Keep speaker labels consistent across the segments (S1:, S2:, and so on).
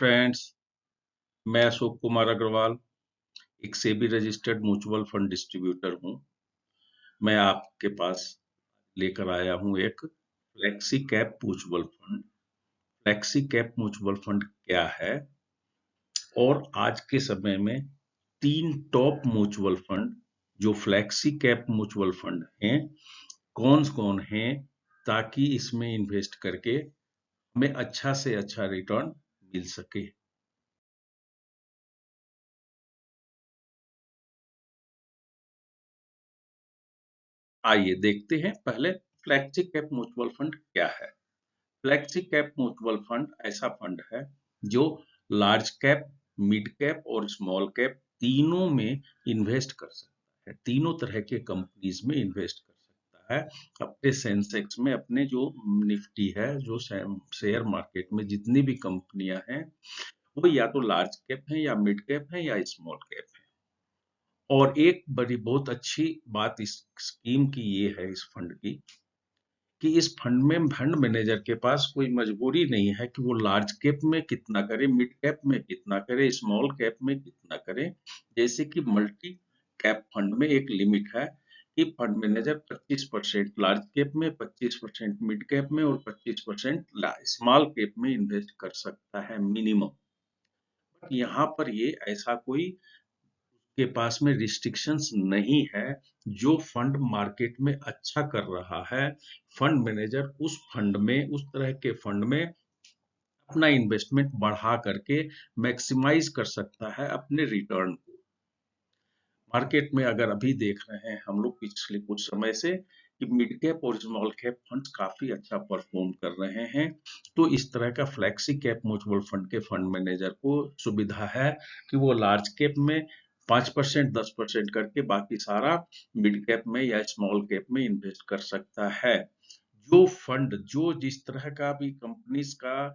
S1: Friends, मैं अशोक कुमार अग्रवाल एक SEBI registered mutual fund distributor हूं। मैं आपके पास लेकर आया हूं एक flexi cap mutual fund. Flexi cap mutual fund क्या है और आज के समय में तीन टॉप म्यूचुअल फंड जो फ्लेक्सी कैप म्यूचुअल फंड हैं, कौन कौन हैं, ताकि इसमें इन्वेस्ट करके हमें अच्छा से अच्छा रिटर्न मिल सके। आइए देखते हैं पहले फ्लेक्सी कैप म्यूचुअल फंड क्या है। फ्लेक्सी कैप म्यूचुअल फंड ऐसा फंड है जो लार्ज कैप, मिड कैप और स्मॉल कैप तीनों में इन्वेस्ट कर सकता है। तीनों तरह के कंपनीज में इन्वेस्ट कर सकता है। अपने सेंसेक्स में अपने जो निफ्टी है, जो शेयर मार्केट में जितनी भी कंपनियां हैं, वो या तो लार्ज कैप है या मिड कैप है या स्मॉल कैप है। और एक बड़ी बहुत अच्छी बात इस स्कीम की ये है, इस फंड की, कि इस फंड में फंड मैनेजर के पास कोई मजबूरी नहीं है कि वो लार्ज कैप में कितना करे, मिड कैप में कितना करे, स्मॉल कैप में कितना करे। जैसे कि मल्टी कैप फंड में एक लिमिट है कि फंड मैनेजर 25% लार्ज कैप में, 25% मिड कैप में और 25% स्मॉल कैप में इन्वेस्ट कर सकता है मिनिमम। यहाँ पर ये ऐसा कोई के पास में रिस्ट्रिक्शंस नहीं है। जो फंड मार्केट में अच्छा कर रहा है, फंड मैनेजर उस फंड में, उस तरह के फंड में अपना इन्वेस्टमेंट बढ़ा करके मैक्सिमाइज कर सकता है अपने रिटर्न को। मार्केट में अगर अभी देख रहे हैं हम लोग पिछले कुछ समय से कि मिड कैप और स्मॉल कैप फंड्स काफी अच्छा परफॉर्म कर रहे हैं, तो इस तरह का फ्लेक्सी कैप म्यूचुअल फंड के फंड मैनेजर को सुविधा है कि वो लार्ज कैप में 5%, 10% करके बाकी सारा मिड कैप में या स्मॉल कैप में इन्वेस्ट कर सकता है। जो फंड जो जिस तरह का भी कंपनीज का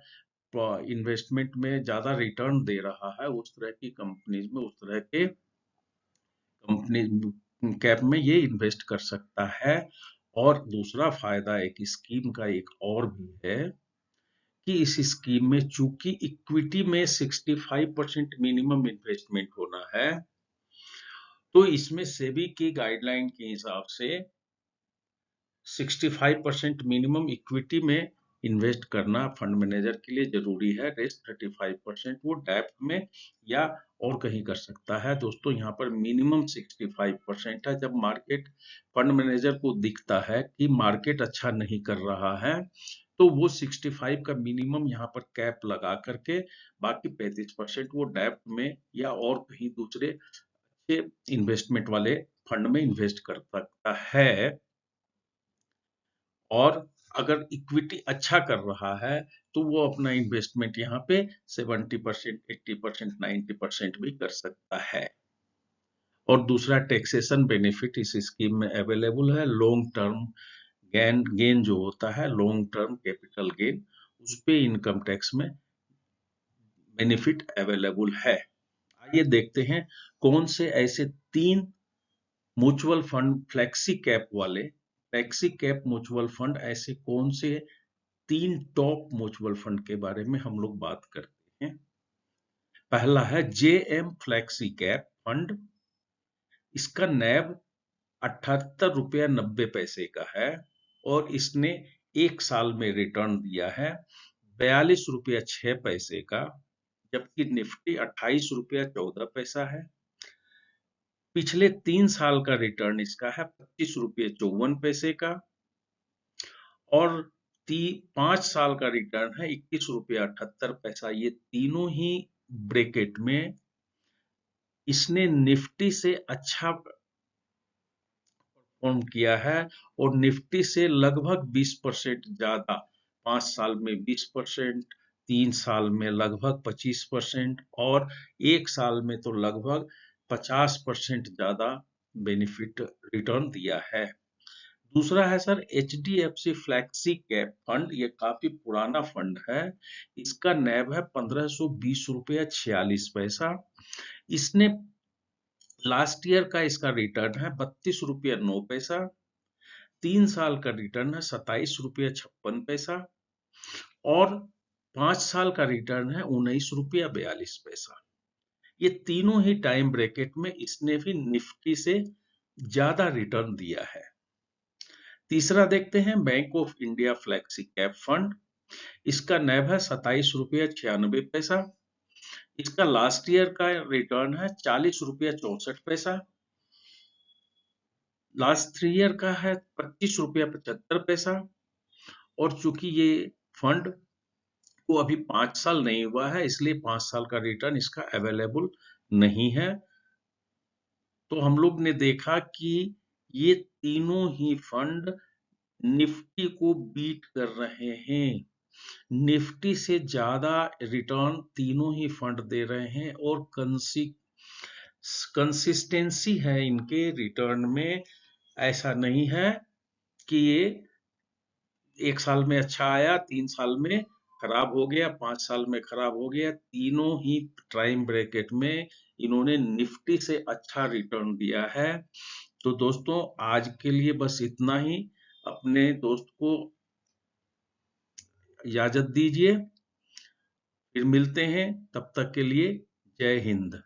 S1: इन्वेस्टमेंट में ज्यादा रिटर्न दे रहा है, उस तरह की कंपनीज में, उस तरह के कंपनी कैप में ये इन्वेस्ट कर सकता है। और दूसरा फायदा एक स्कीम का एक और भी है कि इस स्कीम में चूंकि इक्विटी में 65% मिनिमम इन्वेस्टमेंट होना है, तो इसमें सेबी की गाइडलाइन के हिसाब से 65% मिनिमम इक्विटी में इन्वेस्ट करना फंड मैनेजर के लिए जरूरी है। रेस्ट 35% वो डेब्ट में या और कहीं कर सकता है। दोस्तों, यहाँ पर मिनिमम 65% है। जब मार्केट फंड मैनेजर को दिखता है कि मार्केट अच्छा नहीं कर रहा है, तो वो 65 का मिनिमम यहाँ पर कैप लगा करके बाकी 35% वो डेब्ट में या और कहीं दूसरे अच्छे इन्वेस्टमेंट वाले फंड में इन्वेस्ट कर सकता है। और अगर इक्विटी अच्छा कर रहा है, तो वो अपना इन्वेस्टमेंट यहाँ पे 70%, 80%, 90% भी कर सकता है। और दूसरा टैक्सेशन बेनिफिट इस स्कीम में अवेलेबल है। लॉन्ग टर्म गेन जो होता है, लॉन्ग टर्म कैपिटल गेन, उस पे इनकम टैक्स में बेनिफिट अवेलेबल है। आइए देखते हैं कौन से ऐसे तीन mutual fund flexi cap mutual fund, ऐसे कौन से तीन टॉप म्यूचुअल फंड के बारे में हम लोग बात करते हैं। पहला है जेएम फ्लेक्सी कैप फंड। इसका नैब 78 रुपया 90 पैसे का है और इसने एक साल में रिटर्न दिया है 42 रुपया 6 पैसे का, जबकि निफ्टी 28 रुपया 14 पैसा है। पिछले 3 साल का रिटर्न इसका है 25 रुपये 54 पैसे का और 5 साल का रिटर्न है 21 रुपया 78 पैसा। ये तीनों ही ब्रैकेट में इसने निफ्टी से अच्छा परफॉर्म किया है और निफ्टी से लगभग 20% ज्यादा। 5 साल में 20%, 3 साल में लगभग 25% और एक साल में तो लगभग 50% ज्यादा बेनिफिट रिटर्न दिया है। दूसरा है sir HDFC flexi cap fund. ये काफी पुराना फंड है। इसका नैब है 1520 रुपया 46 पैसा। इसने लास्ट ईयर का इसका रिटर्न है 32 रुपया 9 पैसा। 3 साल का रिटर्न है 27 रुपया 56 पैसा और 5 साल का रिटर्न है 19 रुपया 42 पैसा। ये तीनों ही टाइम ब्रैकेट में इसने भी निफ्टी से ज्यादा रिटर्न दिया है। तीसरा देखते हैं bank of India flexi cap fund. इसका नैव है 27 रुपया 96 पैसा। इसका लास्ट ईयर का रिटर्न है 40 रुपया 64 पैसा। लास्ट 3 ईयर का है 25 रुपया 75 पैसा। और चूंकि ये फंड को अभी 5 साल नहीं हुआ है, इसलिए 5 साल का रिटर्न इसका अवेलेबल नहीं है। तो हम लोग ने देखा कि ये तीनों ही फंड निफ्टी को बीट कर रहे हैं। निफ्टी से ज्यादा रिटर्न तीनों ही फंड दे रहे हैं और कंसिस्टेंसी है इनके रिटर्न में। ऐसा नहीं है कि ये 1 साल में अच्छा आया, 3 साल में खराब हो गया, 5 साल में खराब हो गया। तीनों ही टाइम ब्रैकेट में इन्होंने निफ्टी से अच्छा रिटर्न दिया है। तो दोस्तों आज के लिए बस इतना ही। अपने दोस्त को इजाजत दीजिए, फिर मिलते हैं। तब तक के लिए जय हिंद।